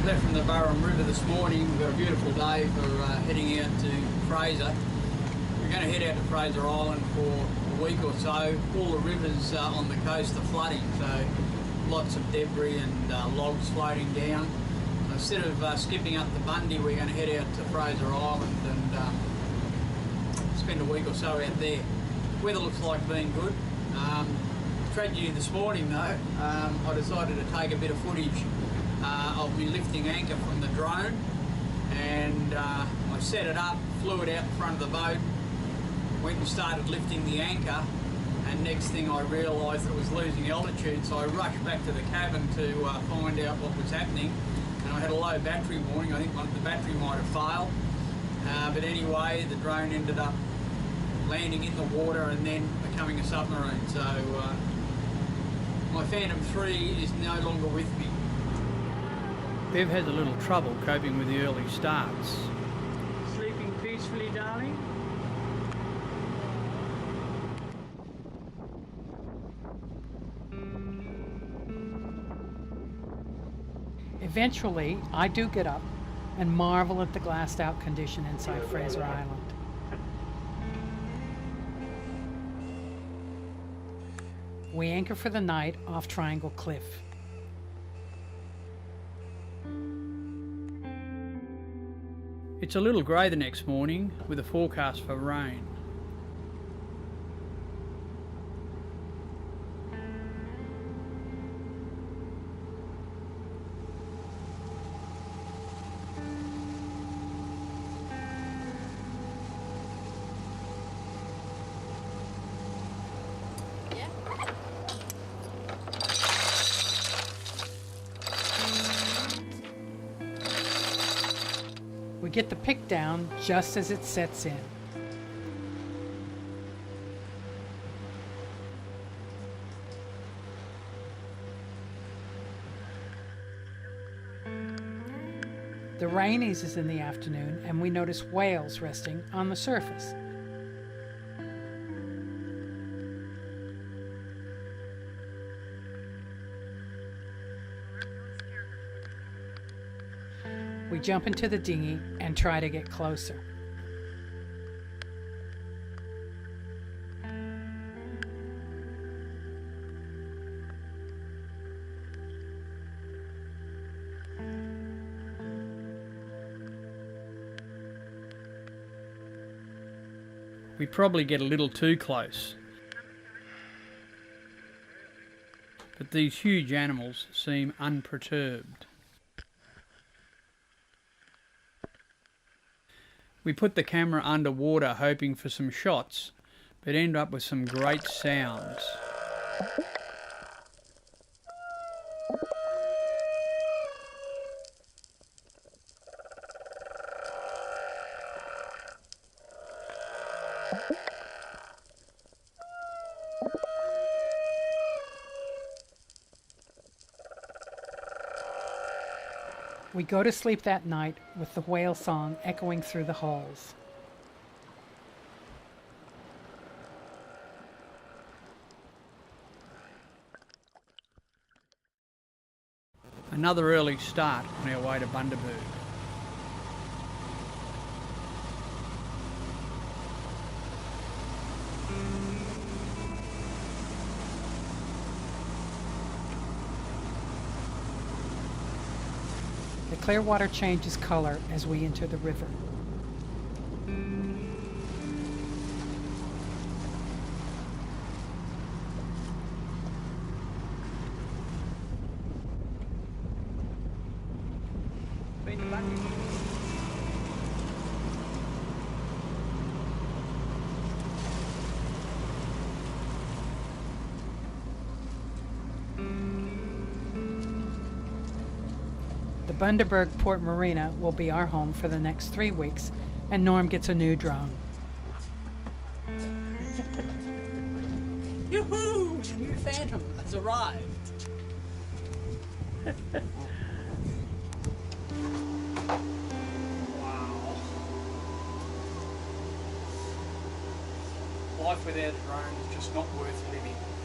Left from the Burrum River this morning. We've got a beautiful day for heading out to Fraser. We're going to head out to Fraser Island for a week or so. All the rivers on the coast are flooding, so lots of debris and logs floating down. Instead of skipping up the Bundy, we're going to head out to Fraser Island and spend a week or so out there. Weather looks like being good. Tragedy this morning though, I decided to take a bit of footage of me lifting anchor from the drone, and I set it up, flew it out in front of the boat, went and started lifting the anchor, and next thing I realised it was losing altitude, so I rushed back to the cabin to find out what was happening, and I had a low battery warning. I think the battery might have failed, but anyway the drone ended up landing in the water and then becoming a submarine, so my Phantom 3 is no longer with me. Bev has a little trouble coping with the early starts. Sleeping peacefully, darling? Eventually, I do get up and marvel at the glassed out condition inside Fraser Island. We anchor for the night off Triangle Cliff. It's a little grey the next morning with a forecast for rain. We get the pick down just as it sets in. The rain eases in the afternoon and we notice whales resting on the surface. We jump into the dinghy and try to get closer. We probably get a little too close. But these huge animals seem unperturbed. We put the camera underwater hoping for some shots, but end up with some great sounds. We go to sleep that night with the whale song echoing through the halls. Another early start on our way to Bundy. The clear water changes color as we enter the river. The Bundaberg Port Marina will be our home for the next 3 weeks, and Norm gets a new drone. Yoo-hoo! New Phantom has arrived. Wow. life without a drone is just not worth living.